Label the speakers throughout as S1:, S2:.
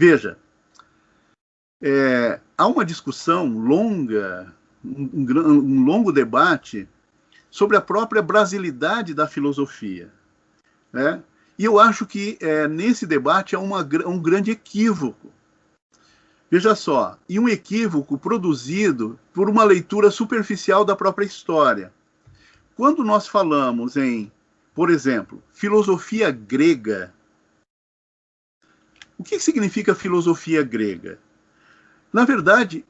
S1: Veja, há uma discussão longa, um longo debate sobre a própria brasilidade da filosofia, né? E eu acho que nesse debate há um grande equívoco. Veja só, e um equívoco produzido por uma leitura superficial da própria história. Quando nós falamos em, por exemplo, filosofia grega, o que significa filosofia grega? Na verdade,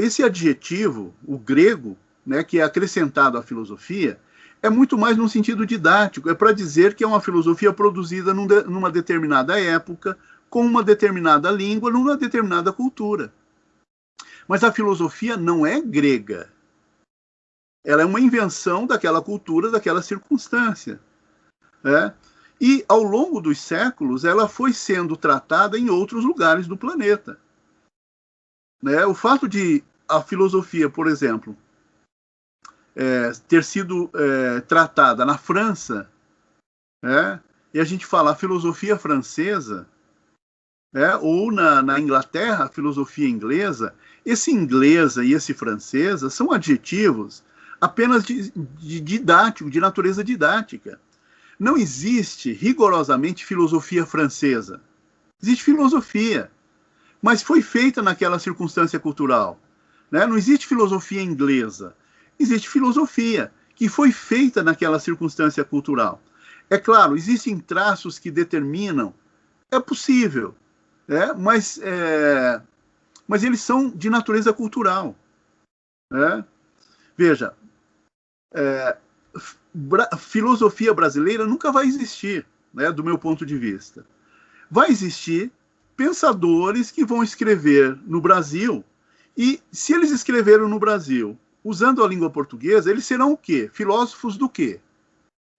S1: esse adjetivo, o grego, né, que é acrescentado à filosofia, é muito mais num sentido didático, é para dizer que é uma filosofia produzida numa determinada época, com uma determinada língua, numa determinada cultura. Mas a filosofia não é grega. Ela é uma invenção daquela cultura, daquela circunstância, né? E, ao longo dos séculos, ela foi sendo tratada em outros lugares do planeta, né? O fato de a filosofia, por exemplo, ter sido tratada na França, né? E a gente fala a filosofia francesa, ou na Inglaterra, a filosofia inglesa, esse inglesa e esse francesa são adjetivos apenas de didático, de natureza didática. Não existe rigorosamente filosofia francesa. Existe filosofia, mas foi feita naquela circunstância cultural, né? Não existe filosofia inglesa. Existe filosofia que foi feita naquela circunstância cultural. É claro, existem traços que determinam, é possível, mas eles são de natureza cultural, né? Veja, filosofia brasileira nunca vai existir, né, do meu ponto de vista. Vai existir pensadores que vão escrever no Brasil, e se eles escreveram no Brasil usando a língua portuguesa, eles serão o quê? Filósofos do quê?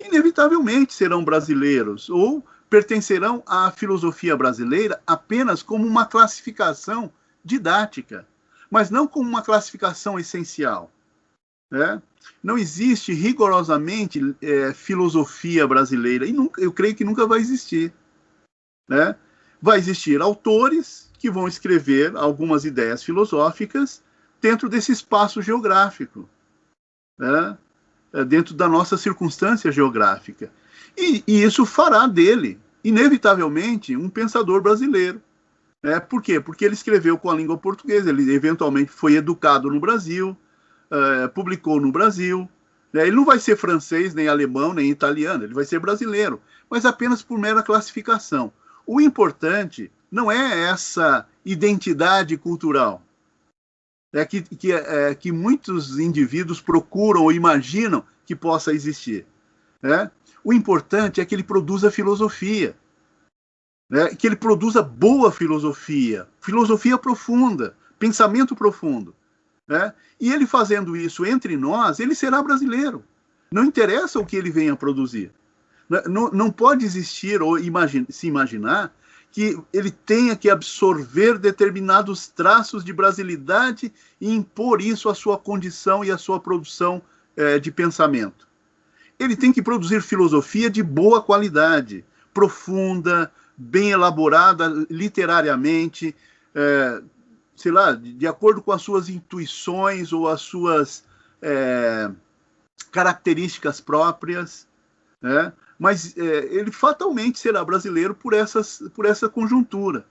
S1: Inevitavelmente serão brasileiros, ou pertencerão à filosofia brasileira apenas como uma classificação didática, mas não como uma classificação essencial, né? Não existe rigorosamente filosofia brasileira, e eu creio que nunca vai existir, né? Vai existir autores que vão escrever algumas ideias filosóficas dentro desse espaço geográfico, né? Dentro da nossa circunstância geográfica. E isso fará dele, inevitavelmente, um pensador brasileiro. Por quê? Porque ele escreveu com a língua portuguesa, ele eventualmente foi educado no Brasil, publicou no Brasil. Ele não vai ser francês, nem alemão, nem italiano, ele vai ser brasileiro, mas apenas por mera classificação. O importante não é essa identidade cultural, que muitos indivíduos procuram ou imaginam que possa existir. O importante é que ele produza filosofia, que ele produza boa filosofia, filosofia profunda, pensamento profundo. E ele fazendo isso entre nós, ele será brasileiro. Não interessa o que ele venha produzir. Não pode existir ou se imaginar que ele tenha que absorver determinados traços de brasilidade e impor isso à sua condição e à sua produção de pensamento. Ele tem que produzir filosofia de boa qualidade, profunda, bem elaborada literariamente, sei lá, de acordo com as suas intuições ou as suas características próprias, né? Mas ele fatalmente será brasileiro por essa conjuntura,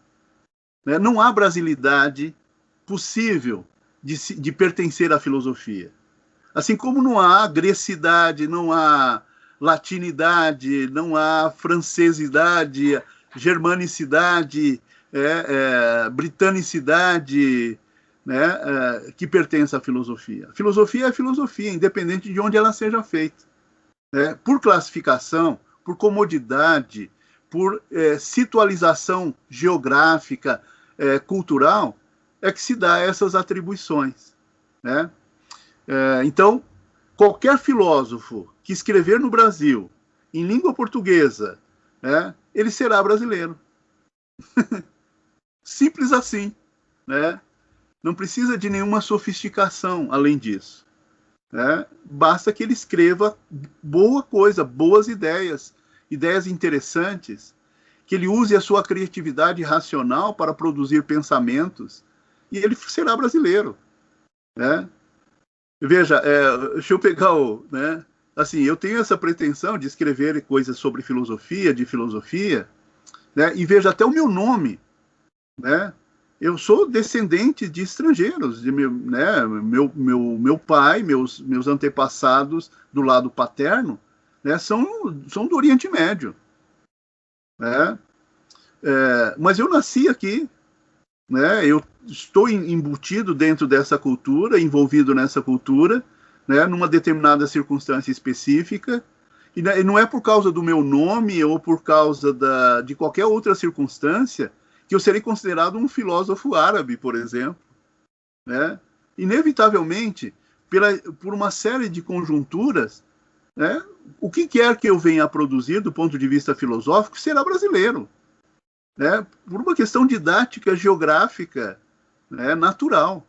S1: né? Não há brasilidade possível de pertencer à filosofia. Assim como não há grecidade, não há latinidade, não há francesidade, germanicidade, britanicidade, né, que pertence à filosofia. A filosofia é filosofia, independente de onde ela seja feita. Por classificação, por comodidade, por situalização geográfica, cultural, é que se dá essas atribuições, né? Então, qualquer filósofo que escrever no Brasil em língua portuguesa, ele será brasileiro. Simples assim, né? Não precisa de nenhuma sofisticação além disso. Basta que ele escreva boa coisa, boas ideias, ideias interessantes, que ele use a sua criatividade racional para produzir pensamentos, e ele será brasileiro, né? Veja, deixa eu pegar né? Assim, eu tenho essa pretensão de escrever coisas sobre filosofia, de filosofia, né? E veja até o meu nome, né? Eu sou descendente de estrangeiros, né? Meu pai, meus antepassados do lado paterno, né? São do Oriente Médio, né? Mas eu nasci aqui, né? Eu estou embutido dentro dessa cultura, envolvido nessa cultura, né? Numa determinada circunstância específica, e não é por causa do meu nome ou por causa de qualquer outra circunstância que eu serei considerado um filósofo árabe, por exemplo, né? Inevitavelmente, por uma série de conjunturas, né? O que quer que eu venha a produzir do ponto de vista filosófico será brasileiro, né? Por uma questão didática, geográfica, né? Natural,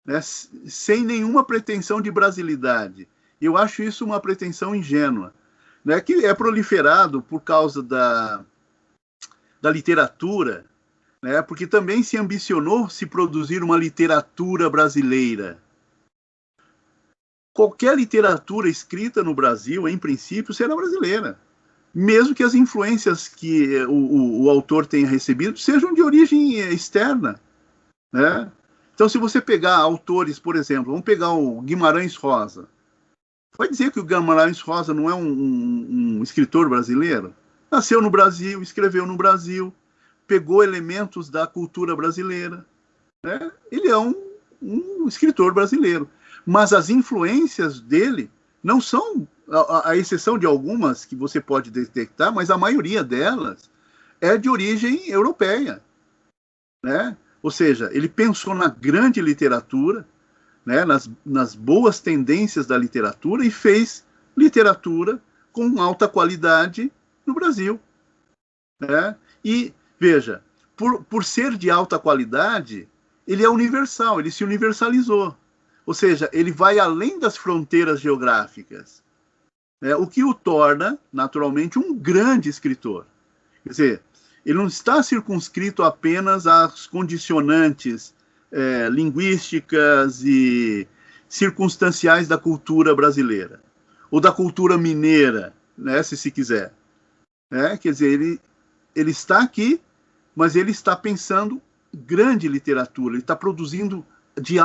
S1: né? Sem nenhuma pretensão de brasilidade. Eu acho isso uma pretensão ingênua, né? Que é proliferado por causa da literatura, né? Porque também se ambicionou se produzir uma literatura brasileira. Qualquer literatura escrita no Brasil, em princípio, será brasileira, mesmo que as influências que o autor tenha recebido sejam de origem externa, né? Então, se você pegar autores, por exemplo, vamos pegar o Guimarães Rosa, vai dizer que o Guimarães Rosa não é um escritor brasileiro? Nasceu no Brasil, escreveu no Brasil, pegou elementos da cultura brasileira, né? Ele é um escritor brasileiro, mas as influências dele não são, a exceção de algumas que você pode detectar, mas a maioria delas é de origem europeia, né? Ou seja, ele pensou na grande literatura, né? nas boas tendências da literatura, e fez literatura com alta qualidade no Brasil, né? E veja, por ser de alta qualidade, ele é universal, ele se universalizou. Ou seja, ele vai além das fronteiras geográficas, né? O que o torna, naturalmente, um grande escritor. Quer dizer, ele não está circunscrito apenas às condicionantes linguísticas e circunstanciais da cultura brasileira, ou da cultura mineira, né, se quiser. Quer dizer, ele está aqui, mas ele está pensando grande literatura, ele está produzindo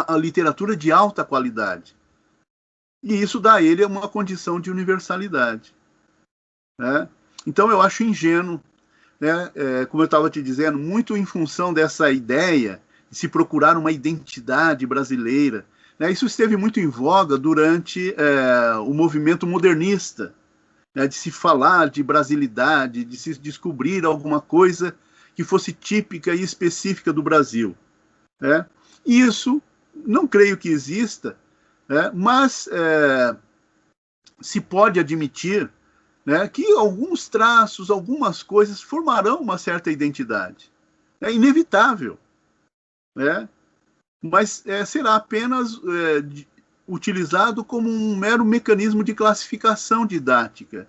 S1: a literatura de alta qualidade. E isso dá a ele uma condição de universalidade, né? Então eu acho ingênuo, né, como eu estava te dizendo, muito em função dessa ideia de se procurar uma identidade brasileira, né? Isso esteve muito em voga durante o movimento modernista, né, de se falar de brasilidade, de se descobrir alguma coisa que fosse típica e específica do Brasil, né? Isso não creio que exista, né, mas se pode admitir, né, que alguns traços, algumas coisas formarão uma certa identidade. É inevitável, né? Mas será apenas utilizado como um mero mecanismo de classificação didática,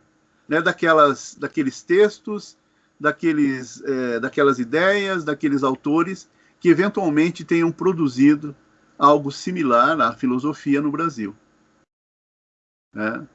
S1: né, daqueles textos, daquelas ideias, daqueles autores que eventualmente tenham produzido algo similar à filosofia no Brasil, né?